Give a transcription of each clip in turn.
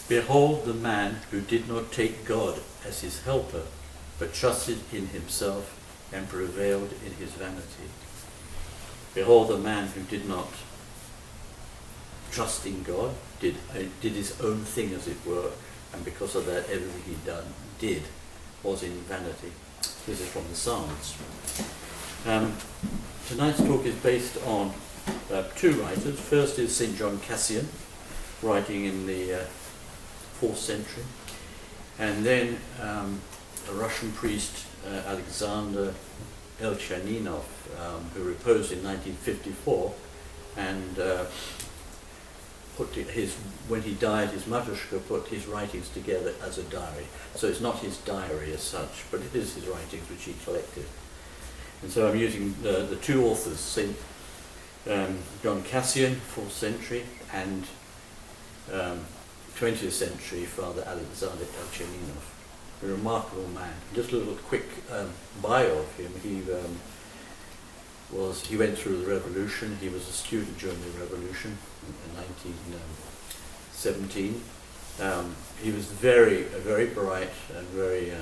Behold the man who did not take God as his helper, but trusted in himself and prevailed in his vanity. Behold the man who did not trust in God, did his own thing, as it were, and because of that everything he did was in vanity. This is from the Psalms. Tonight's talk is based on two writers. First is St. John Cassian, writing in the 4th century, and then a Russian priest, Alexander Elchaninov, who reposed in 1954, and when he died, his Matushka put his writings together as a diary. So it's not his diary as such, but it is his writings which he collected. And so I'm using the two authors, St. John Cassian, 4th century, and 20th century Father Alexander Elchaninov, a remarkable man. Just a little quick bio of him. He went through the revolution. He was a student during the revolution in 1917. He was very bright and very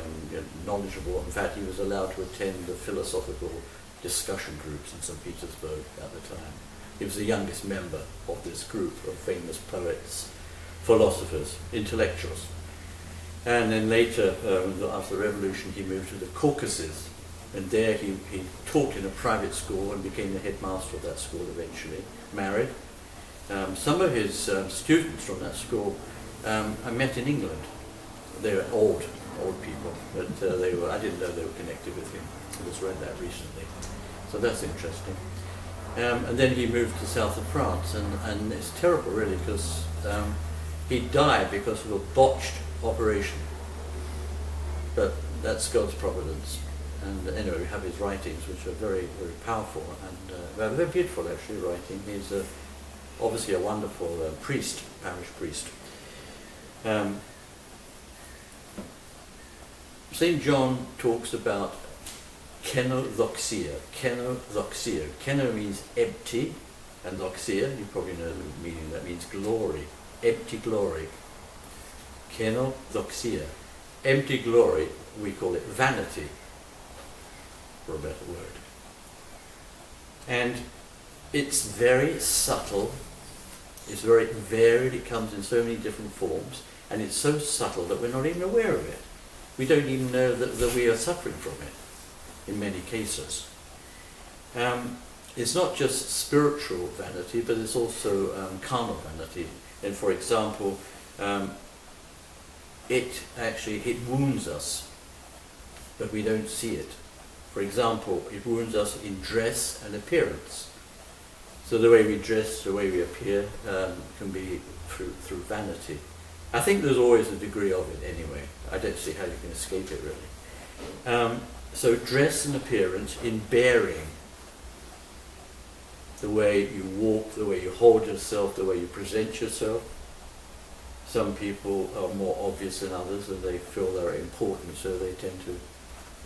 knowledgeable. In fact, he was allowed to attend the philosophical discussion groups in St. Petersburg at the time. He was the youngest member of this group of famous poets, philosophers, intellectuals. And then later, after the revolution, he moved to the Caucasus, and there he taught in a private school and became the headmaster of that school eventually, married. Some of his students from that school I met in England. They were old people, but I didn't know they were connected with him. I just read that recently. So that's interesting. And then he moved to south of France, and it's terrible really, because he died because of a botched operation. But that's God's providence. And anyway, we have his writings, which are very powerful and very beautiful, actually, writing. He's obviously a wonderful priest, parish priest. St. John talks about kenodoxia. Kenodoxia. Keno means empty, and doxia, you probably know the meaning, that means glory. Empty glory. Kenodoxia. Empty glory, we call it vanity, for a better word. And it's very subtle, it's very varied, it comes in so many different forms, and it's so subtle that we're not even aware of it. We don't even know that we are suffering from it, in many cases. It's not just spiritual vanity, but it's also carnal vanity. And for example, it wounds us, but we don't see it. For example, it wounds us in dress and appearance. So the way we dress, the way we appear, can be through vanity. I think there's always a degree of it anyway. I don't see how you can escape it really. So dress and appearance in bearing, the way you walk, the way you hold yourself, the way you present yourself. Some people are more obvious than others, and they feel they're important, so they tend to,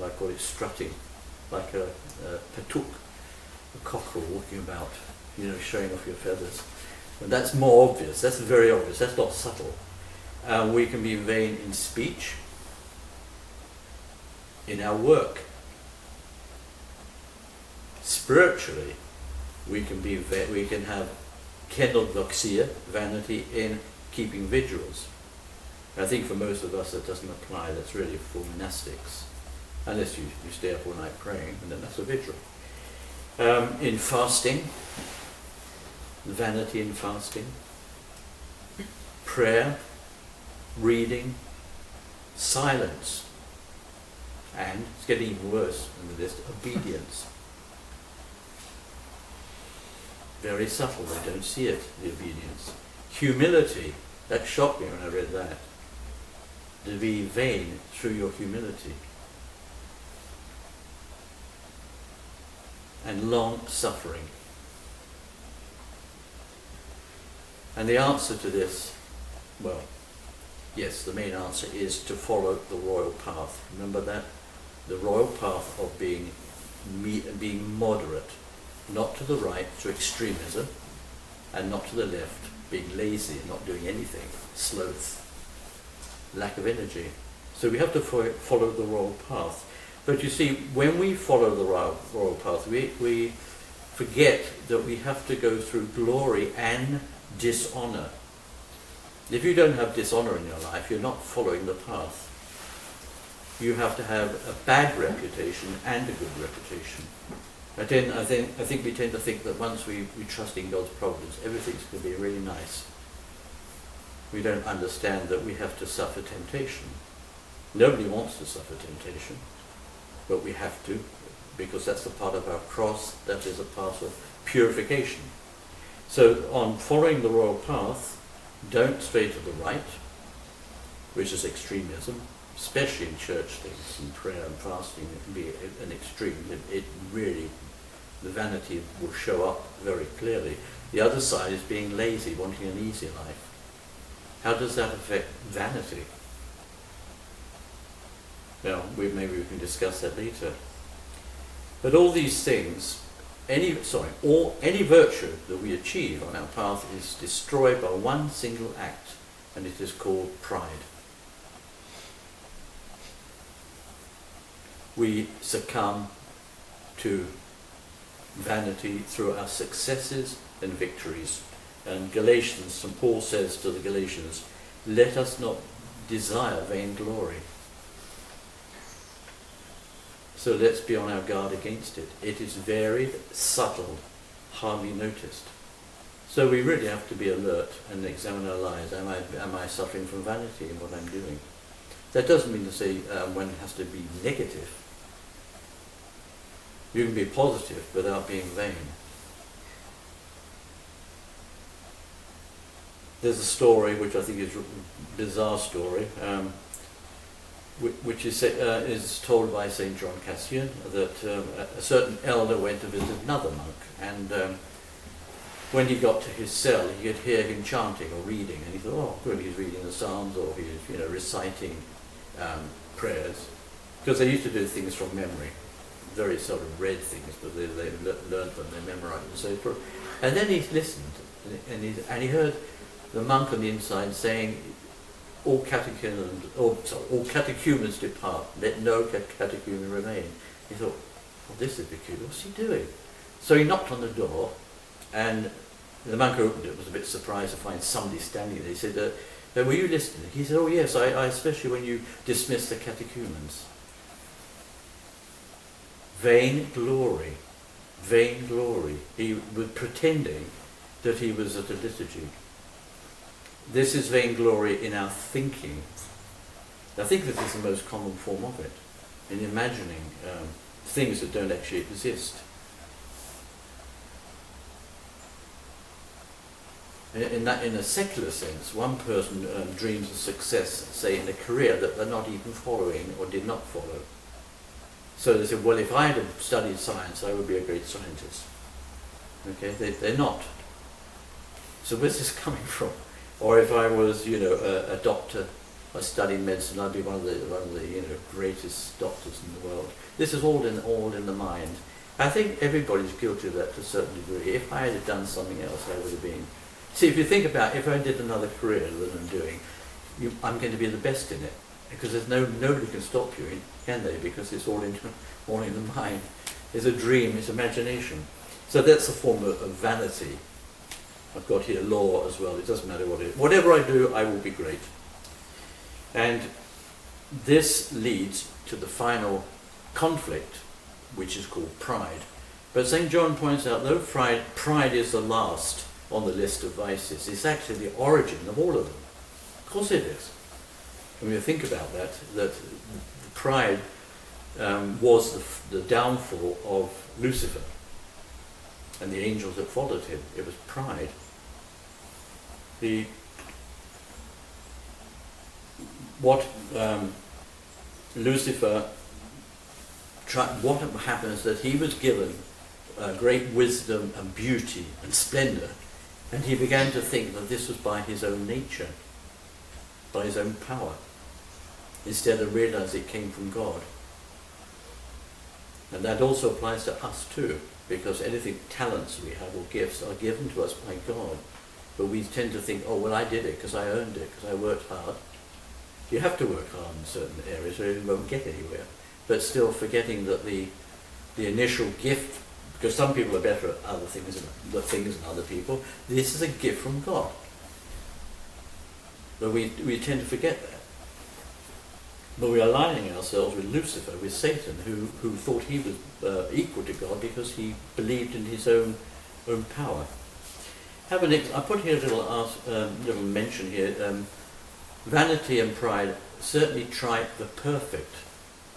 I call it strutting, like a patuk, a cockerel walking about, showing off your feathers. And that's more obvious, that's very obvious, that's not subtle. We can be vain in speech, in our work. Spiritually, we can have kenodoxia, vanity, in keeping vigils. I think for most of us that doesn't apply, that's really for monastics. Unless you stay up all night praying, and then that's a vigil. In fasting, vanity in fasting, prayer, reading, silence, and it's getting even worse in the list, obedience. Very subtle, they don't see it, the obedience. Humility, that shocked me when I read that. To be vain through your humility. And long suffering. And the answer to this Well, yes, the main answer is to follow the royal path. Remember that? The royal path of being moderate, not to the right, to extremism, and not to the left, being lazy, not doing anything, sloth, lack of energy. So we have to follow the royal path. But you see, when we follow the royal path, we forget that we have to go through glory and dishonour. If you don't have dishonour in your life, you're not following the path. You have to have a bad reputation and a good reputation. I think we tend to think that once we trust in God's providence, everything's going to be really nice. We don't understand that we have to suffer temptation. Nobody wants to suffer temptation, but we have to, because that's a part of our cross, that is a part of purification. So on following the royal path, don't stray to the right, which is extremism, especially in church things and prayer and fasting. It can be an extreme. It really, the vanity will show up very clearly. The other side is being lazy, wanting an easy life. How does that affect vanity? Well, maybe we can discuss that later. But all these things, any virtue that we achieve on our path is destroyed by one single act, and it is called pride. We succumb to vanity through our successes and victories. And Galatians, St. Paul says to the Galatians, let us not desire vainglory. So let's be on our guard against it. It is varied, subtle, hardly noticed. So we really have to be alert and examine our lives. Am I suffering from vanity in what I'm doing? That doesn't mean to say one has to be negative. You can be positive without being vain. There's a story which I think is a bizarre story, which is told by St. John Cassian, that a certain elder went to visit another monk, and when he got to his cell, he could hear him chanting or reading, and he thought, oh, good, he's reading the Psalms, or he's reciting prayers, because they used to do things from memory. Very sort of read things, but they learned them, they memorized and so forth. And then he listened, and he heard the monk on the inside saying, all catechumens depart, let no catechumen remain. He thought, well, this is peculiar, what's he doing? So he knocked on the door, and the monk opened it, was a bit surprised to find somebody standing there. He said, were you listening? He said, oh yes, I especially when you dismiss the catechumens. Vainglory. He was pretending that he was at a liturgy. This is vainglory in our thinking. I think this is the most common form of it, in imagining things that don't actually exist. In a secular sense, one person dreams of success, say in a career that they're not even following or did not follow. So they said, well, if I had studied science, I would be a great scientist. Okay, they're not. So where's this coming from? Or if I was, a doctor, I studied medicine, I'd be one of the greatest doctors in the world. This is all in the mind. I think everybody's guilty of that to a certain degree. If I had done something else, I would have been. See, if you think about it, if I did another career than I'm doing, I'm going to be the best in it. Because there's nobody can stop you, can they? Because it's all in the mind. It's a dream, it's imagination. So that's a form of vanity. I've got here law as well. It doesn't matter what it is. Whatever I do, I will be great. And this leads to the final conflict, which is called pride. But St. John points out, though pride is the last on the list of vices, it's actually the origin of all of them. Of course it is. When you think about that pride was the downfall of Lucifer and the angels that followed him. It was pride. What happened is that he was given great wisdom and beauty and splendor, and he began to think that this was by his own nature. by his own power, instead of realizing it came from God. And that also applies to us too, because anything, talents we have or gifts are given to us by God. But we tend to think, oh, well, I did it because I earned it, because I worked hard. You have to work hard in certain areas or you won't get anywhere. But still forgetting that the initial gift, because some people are better at other things than other people, this is a gift from God. But we tend to forget that. But we are aligning ourselves with Lucifer, with Satan, who thought he was equal to God because he believed in his own power. I put here a little mention here. Vanity and pride certainly tried the perfect,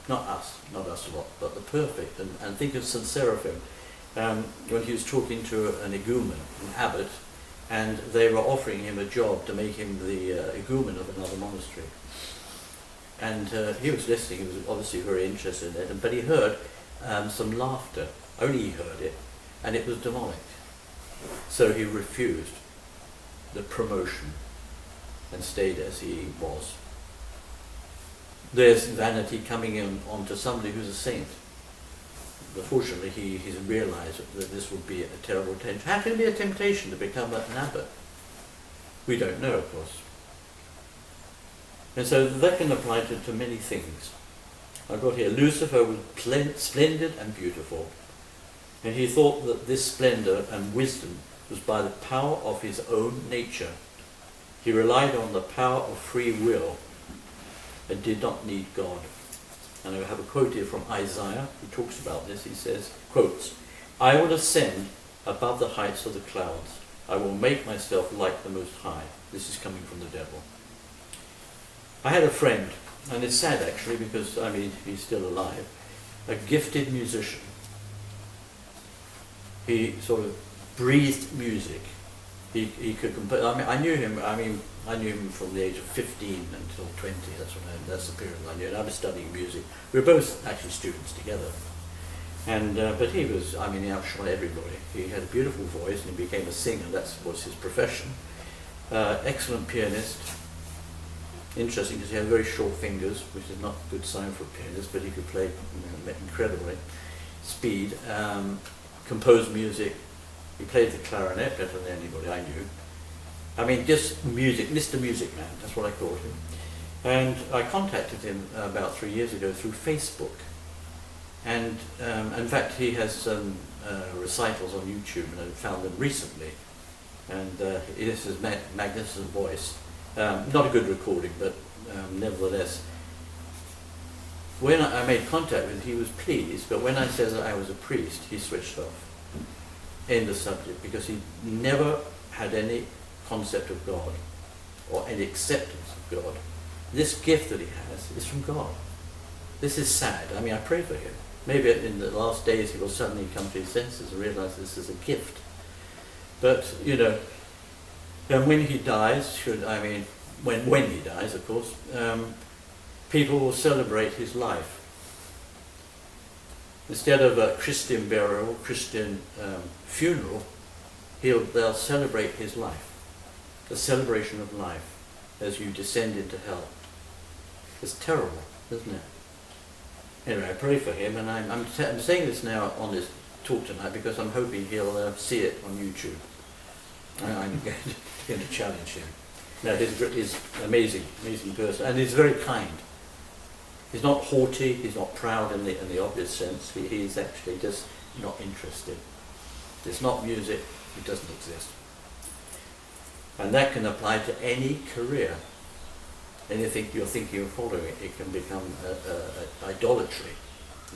not us a lot, but the perfect. And think of St. Seraphim, when he was talking to an igumen, an abbot, and they were offering him a job to make him the igumen of another monastery. And he was listening, he was obviously very interested in it, but he heard some laughter. Only he heard it, and it was demonic. So he refused the promotion and stayed as he was. There's vanity coming in onto somebody who's a saint. But fortunately, he's realized that this would be a terrible temptation. How can it be a temptation to become an abbot? We don't know, of course. And so that can apply to many things. I've got here, Lucifer was splendid and beautiful, and he thought that this splendor and wisdom was by the power of his own nature. He relied on the power of free will and did not need God. And I have a quote here from Isaiah, who talks about this. He says, quotes, "I will ascend above the heights of the clouds. I will make myself like the Most High." This is coming from the devil. I had a friend, and it's sad actually because, he's still alive, a gifted musician. He sort of breathed music. He could compose. I knew him from the age of 15 until 20. That's the period I knew. And I was studying music. We were both actually students together. And but he was, he outshone everybody. He had a beautiful voice and he became a singer. That was his profession. Excellent pianist. Interesting because he had very short fingers, which is not a good sign for a pianist, but he could play incredibly. Speed. Composed music. He played the clarinet better than anybody I knew. Just music, Mr. Music Man, that's what I called him. And I contacted him about 3 years ago through Facebook. And in fact, he has some recitals on YouTube, and I found them recently. And this is magnificent voice. Not a good recording, but nevertheless. When I made contact with him, he was pleased, but when I said that I was a priest, he switched off. End of subject, because he never had any concept of God or any acceptance of God. This gift that he has is from God. This is sad. I pray for him. Maybe in the last days he will suddenly come to his senses and realize this is a gift. But, and when he dies, when he dies, of course, people will celebrate his life. Instead of a Christian burial, Christian funeral, they'll celebrate his life. The celebration of life as you descend into hell. It's terrible, isn't it? Anyway, I pray for him, and I'm saying this now on this talk tonight because I'm hoping he'll see it on YouTube. I'm going to challenge him. No, he's amazing person, and he's very kind. He's not haughty, he's not proud in the obvious sense. He's actually just not interested. It's not music, it doesn't exist. And that can apply to any career. Anything you're thinking of following, it can become idolatry.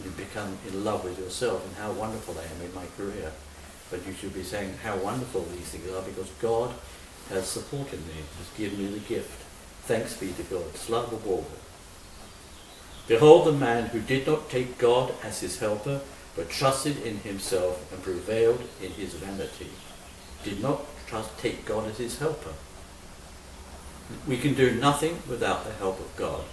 You become in love with yourself and how wonderful I am in my career. But you should be saying how wonderful these things are because God has supported me, has given me the gift. Thanks be to God. Slava Bogu. Behold the man who did not take God as his helper, but trusted in himself and prevailed in his vanity. Did not take God as his helper. We can do nothing without the help of God.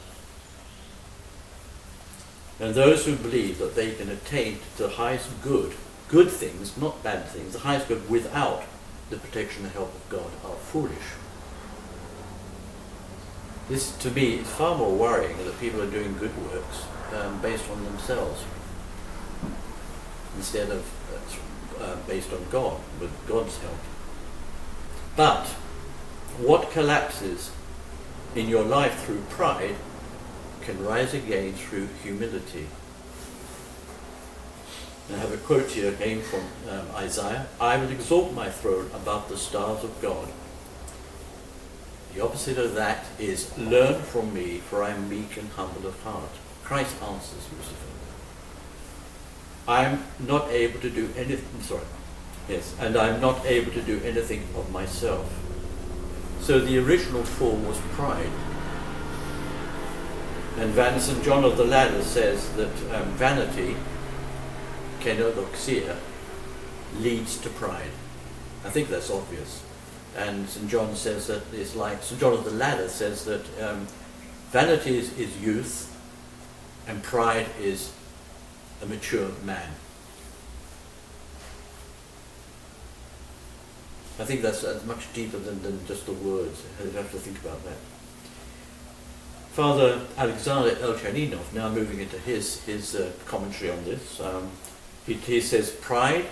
And those who believe that they can attain to the highest good things, not bad things, the highest good without the protection and help of God are foolish. This, to me, is far more worrying that people are doing good works based on themselves instead of based on God, with God's help. But what collapses in your life through pride can rise again through humility. I have a quote here again from Isaiah. I will exalt my throne above the stars of God. The opposite of that is, learn from me, for I am meek and humble of heart. Christ answers Lucifer. I am not able to do anything, and I am not able to do anything of myself. So the original fall was pride. And St. John of the Ladder says that vanity, kenodoxia, leads to pride. I think that's obvious. And St. John says that it's like, St. John of the Ladder says that vanity is youth and pride is a mature man. I think that's much deeper than just the words. You have to think about that. Father Alexander Elchaninov, now moving into his commentary on this, he says, pride,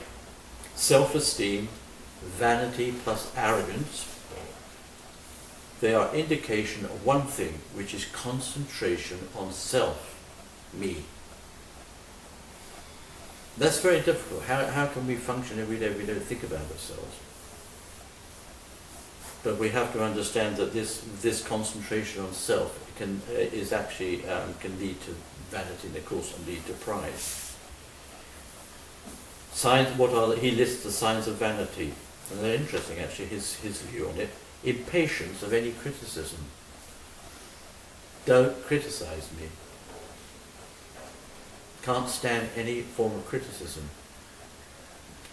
self-esteem, vanity plus arrogance, they are indication of one thing, which is concentration on self, me. That's very difficult. How can we function every day if we don't think about ourselves? But we have to understand that this concentration on self can lead to vanity, and of course, and lead to pride. Signs. He lists the signs of vanity, and they're interesting actually. His view on it: impatience of any criticism. Don't criticize me. Can't stand any form of criticism.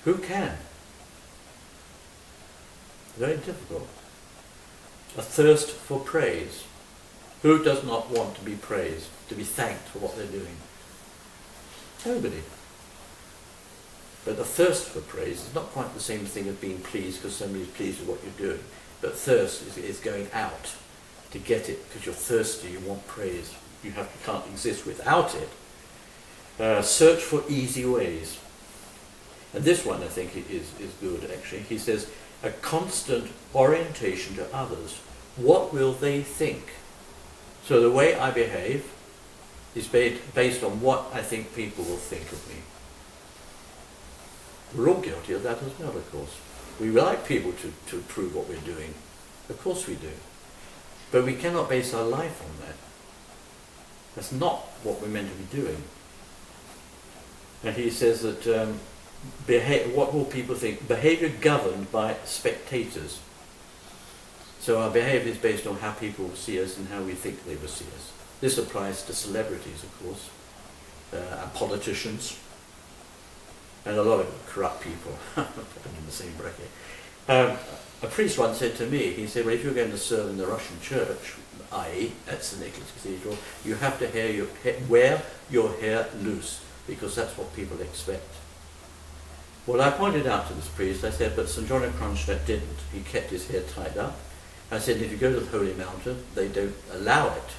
Who can? Very difficult. A thirst for praise. Who does not want to be praised, to be thanked for what they're doing? Nobody. But a thirst for praise is not quite the same thing as being pleased because somebody's pleased with what you're doing. But thirst is going out to get it because you're thirsty, you want praise. You can't exist without it. Search for easy ways. And this one I think is good actually. He says, a constant orientation to others. What will they think? So the way I behave is based on what I think people will think of me. We're all guilty of that as well, of course. We like people to prove what we're doing. Of course we do. But we cannot base our life on that. That's not what we're meant to be doing. And he says that what will people think? Behavior governed by spectators. So our behavior is based on how people will see us and how we think they will see us. This applies to celebrities, of course, and politicians, and a lot of corrupt people in the same bracket. A priest once said to me, he said, well, if you're going to serve in the Russian church, i.e. at St. Nicholas Cathedral, you have to wear your hair loose, because that's what people expect. Well, I pointed out to this priest, I said, but St. John of Kronstadt didn't. He kept his hair tied up. I said, if you go to the Holy Mountain, they don't allow it.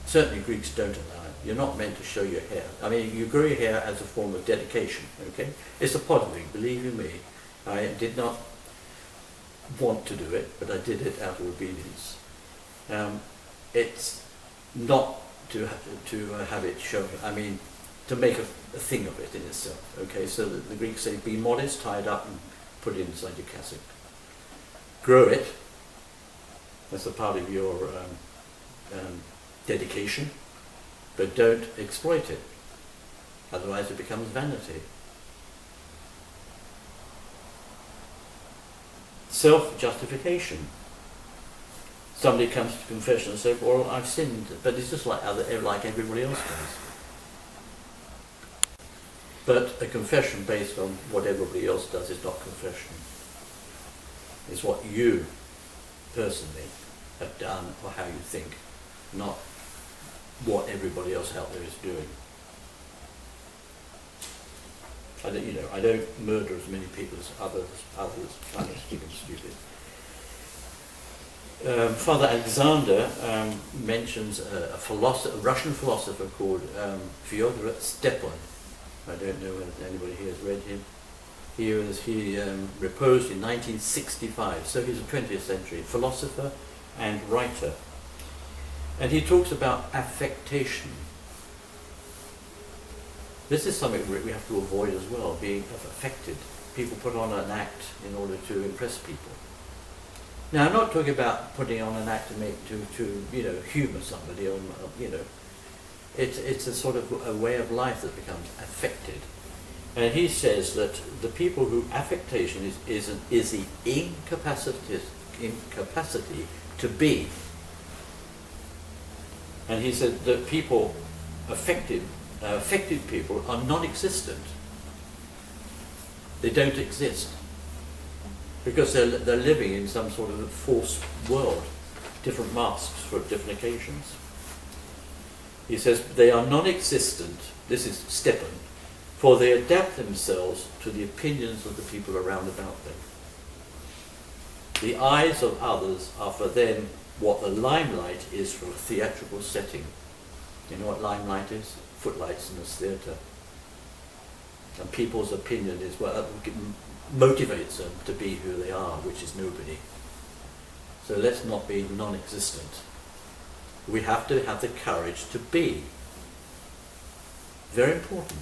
Certainly Greeks don't allow it. You're not meant to show your hair. I mean, you grow your hair as a form of dedication, okay? It's a positive thing, believe you me. I did not want to do it, but I did it out of obedience. It's not to have it shown, I mean, to make a thing of it in itself, okay? So the Greeks say, be modest, tie it up, and put it inside your cassock. Grow it. That's a part of your dedication, but don't exploit it. Otherwise it becomes vanity. Self-justification. Somebody comes to confession and says, well, I've sinned, but it's just like everybody else does. But a confession based on what everybody else does is not confession. It's what you personally have done or how you think, not what everybody else out there is doing. I don't murder as many people as others. I think it's stupid. Father Alexander mentions a Russian philosopher called Fyodor Stepan. I don't know whether anybody here has read him. He reposed in 1965, so he's a 20th century philosopher and writer. And he talks about affectation. This is something we have to avoid as well, being affected. People put on an act in order to impress people. Now, I'm not talking about putting on an act to humour somebody, or it's a sort of a way of life that becomes affected. And he says that the people who affectation is the incapacity to be. And he said that people affected people are non-existent. They don't exist because they're living in some sort of a false world, different masks for different occasions. He says they are non-existent, this is Stepan, for they adapt themselves to the opinions of the people around about them. The eyes of others are for them what the limelight is for a theatrical setting. You know what limelight is? Footlights in a theatre. And people's opinion is what motivates them to be who they are, which is nobody. So let's not be non-existent. We have to have the courage to be. Very important.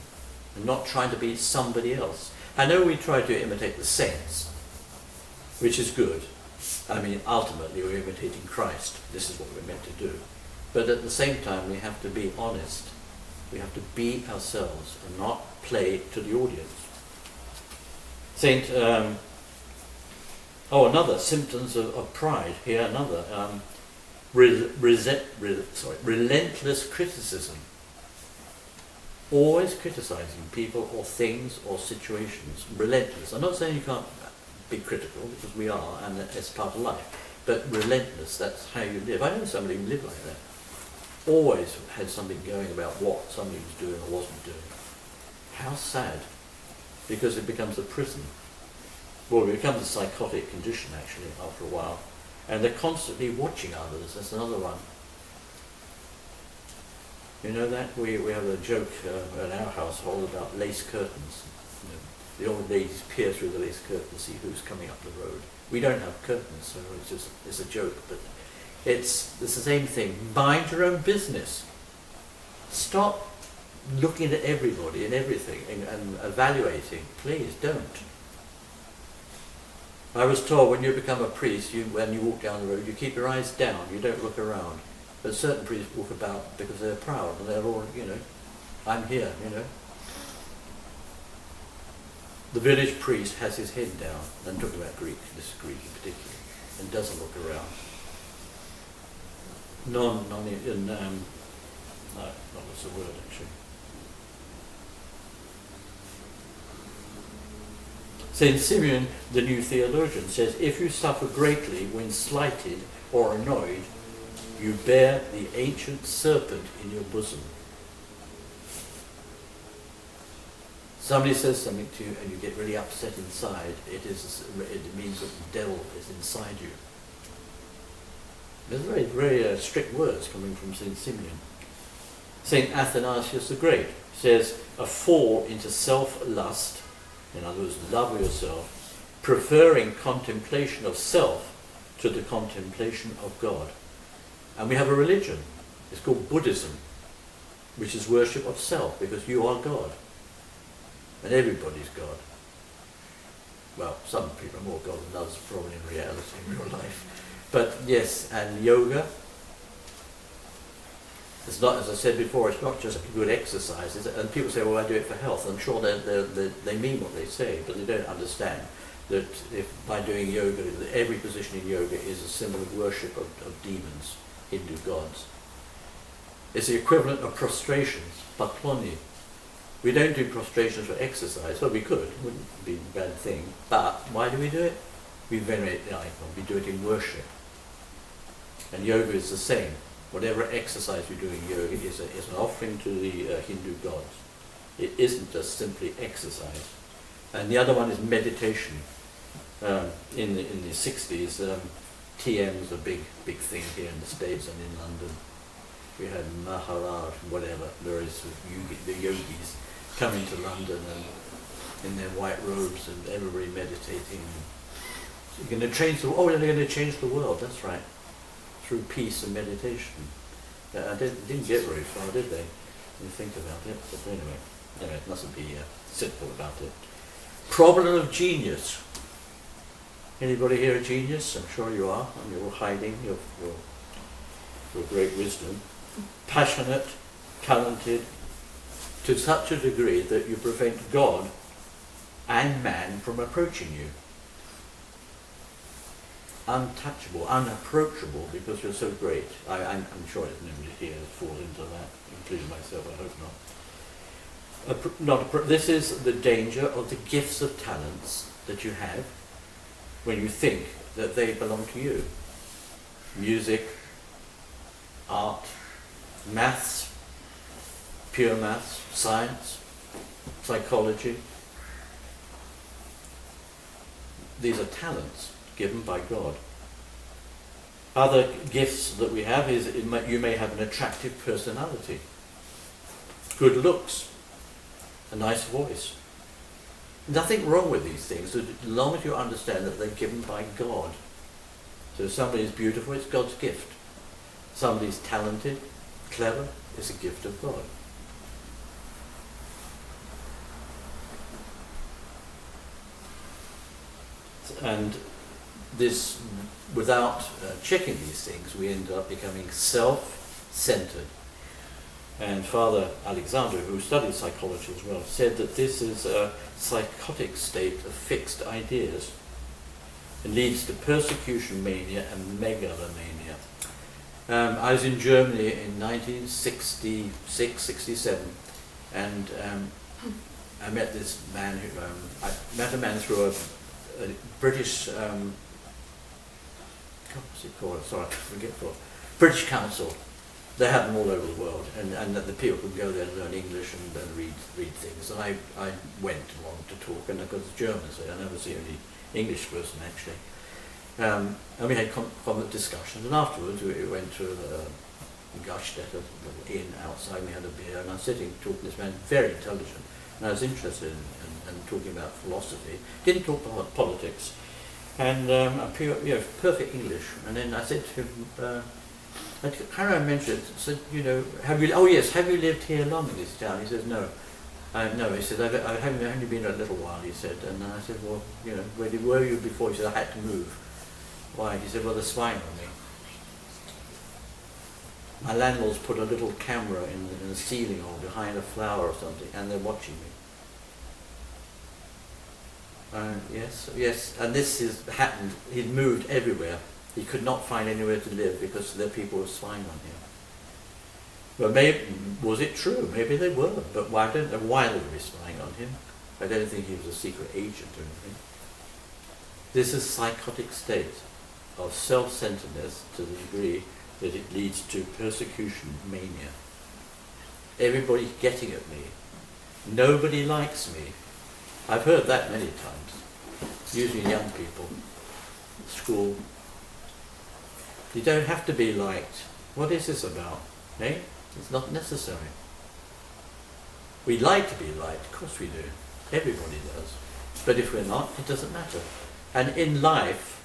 And not trying to be somebody else. I know we try to imitate the saints, which is good. I mean, ultimately we're imitating Christ. This is what we're meant to do. But at the same time, we have to be honest. We have to be ourselves and not play to the audience. Another symptoms of pride. Here another. Relentless criticism. Always criticizing people or things or situations. Relentless. I'm not saying you can't be critical, because we are, and it's part of life. But relentless, that's how you live. I know somebody who lived like that. Always had something going about what somebody was doing or wasn't doing. How sad. Because it becomes a prison. Well, it becomes a psychotic condition, actually, after a while. And they're constantly watching others. That's another one. You know that? We have a joke in our household about lace curtains. You know, the old ladies peer through the lace curtain to see who's coming up the road. We don't have curtains, so it's a joke, but it's the same thing. Mind your own business. Stop looking at everybody and everything and evaluating. Please don't. I was told when you become a priest, when you walk down the road, you keep your eyes down, you don't look around. But certain priests walk about because they're proud and they're all, I'm here, The village priest has his head down, and talking about Greek, this is Greek in particular, and doesn't look around. No, what's the word actually? Saint Simeon, the new theologian, says, if you suffer greatly when slighted or annoyed, you bear the ancient serpent in your bosom. Somebody says something to you and you get really upset inside, it means that the devil is inside you. There's very, very strict words coming from Saint Simeon. Saint Athanasius the Great says, a fall into self-lust, in other words, love of yourself, preferring contemplation of self to the contemplation of God. And we have a religion, it's called Buddhism, which is worship of self, because you are God. And everybody's God. Well, some people are more God than others, probably in reality, in real life. But yes, and yoga, it's not, as I said before, it's not just good exercise. And people say, well, I do it for health. I'm sure they mean what they say, but they don't understand that if by doing yoga, every position in yoga is a symbol of worship of demons, Hindu gods. It's the equivalent of prostrations, pakloni. We don't do prostrations for exercise. Well, we could, it wouldn't be a bad thing. But why do we do it? We venerate the icon, we do it in worship. And yoga is the same. Whatever exercise we do in yoga is an offering to the Hindu gods. It isn't just simply exercise. And the other one is meditation. In the 60s, TM's a big thing here in the States and in London. We had Maharaj, whatever, various the yogis coming to London and in their white robes and everybody meditating. You're going to change the they're going to change the world. That's right, through peace and meditation. Didn't get very far, did they? When you think about it. But anyway, it mustn't be simple about it. Problem of genius. Anybody here a genius? I'm sure you are, and you're all hiding your great wisdom. Passionate, talented, to such a degree that you prevent God and man from approaching you. Untouchable, unapproachable, because you're so great. I'm sure there's nobody here that falls into that, including myself, I hope not. This is the danger of the gifts of talents that you have when you think that they belong to you. Music, art, maths, pure maths, science, psychology. These are talents given by God. Other gifts that we have is you may have an attractive personality, good looks, a nice voice. Nothing wrong with these things, as long as you understand that they're given by God. So if somebody is beautiful, it's God's gift. Somebody's talented, clever, it's a gift of God. And this, without checking these things, we end up becoming self-centered. And Father Alexander, who studied psychology as well, said that this is a psychotic state of fixed ideas. It leads to persecution mania and megalomania. I was in Germany in 1966, 67, and I met this man who, I met a man through a British, what's it called? Sorry, I forget what. British Council. They have them all over the world, and that the people could go there and learn English and read things. And I went along to talk, and because it's German, so I never see any English person actually. And we had common discussions, and afterwards we went to Gaststätte, a little inn outside. We had a beer, and I was sitting talking to this man, very intelligent, and I was interested in talking about philosophy. Didn't talk about politics, and perfect English. And then I said to him. I kind of mentioned, said, have you lived here long in this town? He says, no. No, he said, I've only been a little while, he said. And I said, well, where were you before? He said, I had to move. Why? He said, well, they're spying on me. My landlord's put a little camera in the ceiling or behind a flower or something, and they're watching me. Yes, and this has happened. He'd moved everywhere. He could not find anywhere to live because the people were spying on him. But was it true? Maybe they were, but I don't know why they were spying on him. I don't think he was a secret agent or anything. This is a psychotic state of self-centeredness to the degree that it leads to persecution mania. Everybody's getting at me. Nobody likes me. I've heard that many times, usually young people, school. You don't have to be liked. What is this about? Eh? It's not necessary. We like to be liked, of course we do. Everybody does. But if we're not, it doesn't matter. And in life,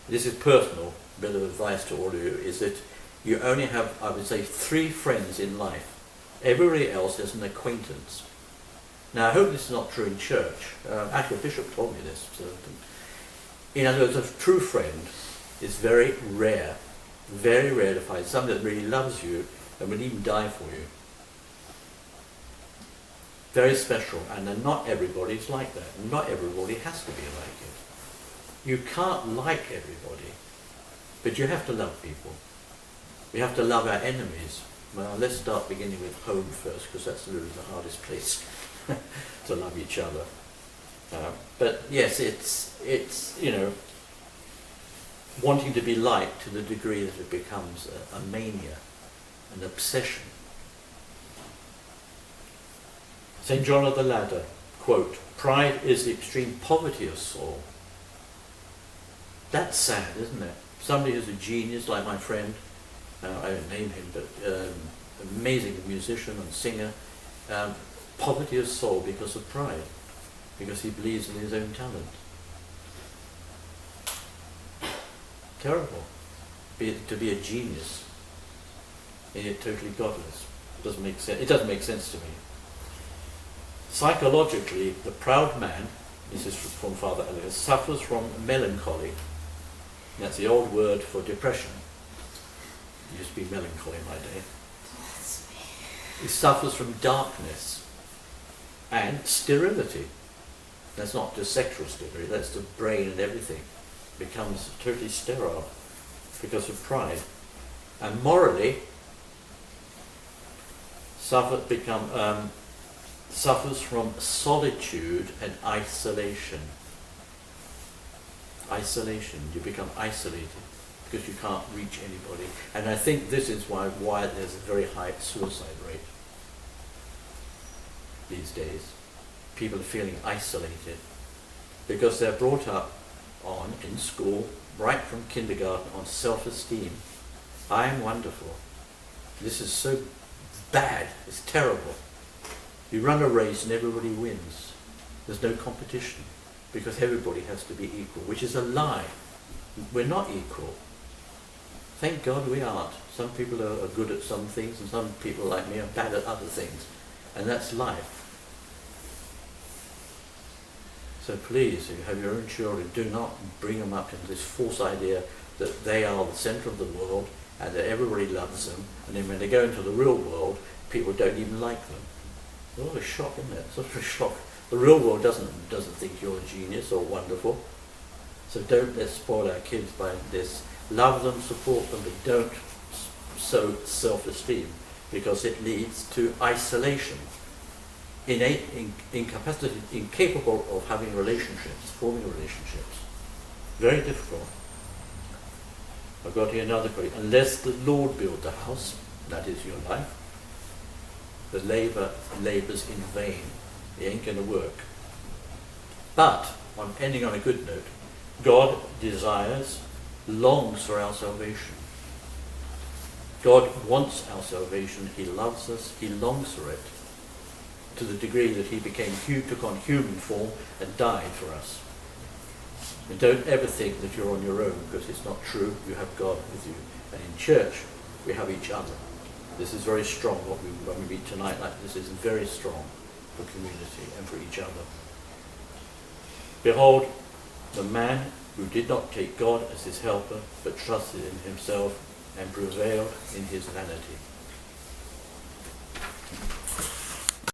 this is personal, a bit of advice to all of you, is that you only have, I would say, 3 friends in life. Everybody else is an acquaintance. Now, I hope this is not true in church. Actually, a bishop told me this. So, in other words, a true friend is very rare to find. Somebody that really loves you and will even die for you. Very special, and then not everybody's like that. Not everybody has to be like it. You can't like everybody, but you have to love people. We have to love our enemies. Well, let's start beginning with home first, because that's really the hardest place to love each other. But yes, it's wanting to be liked to the degree that it becomes a mania, an obsession. St. John of the Ladder, quote, "Pride is the extreme poverty of soul." That's sad, isn't it? Somebody who's a genius, like my friend, I don't name him, but amazing musician and singer, poverty of soul because of pride, because he believes in his own talent. Terrible. To be a genius, and yet totally godless. It doesn't make sense. It doesn't make sense to me. Psychologically, the proud man, this is from Father Elias, suffers from melancholy. That's the old word for depression. It used to be melancholy in my day. He suffers from darkness and sterility. That's not just sexual sterility, that's the brain and everything. Becomes totally sterile because of pride. And morally, suffers from solitude and isolation. Isolation, you become isolated because you can't reach anybody. And I think this is why there's a very high suicide rate these days. People are feeling isolated because they're brought up in school, right from kindergarten, on self-esteem. I am wonderful. This is so bad, it's terrible. You run a race and everybody wins. There's no competition because everybody has to be equal, which is a lie. We're not equal. Thank God we aren't. Some people are good at some things and some people like me are bad at other things. And that's life. So please, if you have your own children, do not bring them up into this false idea that they are the centre of the world and that everybody loves them, and then when they go into the real world, people don't even like them. What a shock, isn't it? Such a shock. The real world doesn't think you're a genius or wonderful. So don't let's spoil our kids by this. Love them, support them, but don't sow self-esteem, because it leads to isolation. Incapacity, incapable of having relationships, forming relationships. Very difficult. I've got here another quote. Unless the Lord build the house, that is your life, the labours in vain. It ain't going to work. But, ending on a good note, God desires, longs for our salvation. God wants our salvation. He loves us. He longs for it, to the degree that he took on human form and died for us. And don't ever think that you're on your own, because it's not true. You have God with you. And in church, we have each other. This is very strong. When we meet tonight like this is very strong for community and for each other. Behold, the man who did not take God as his helper, but trusted in himself and prevailed in his vanity.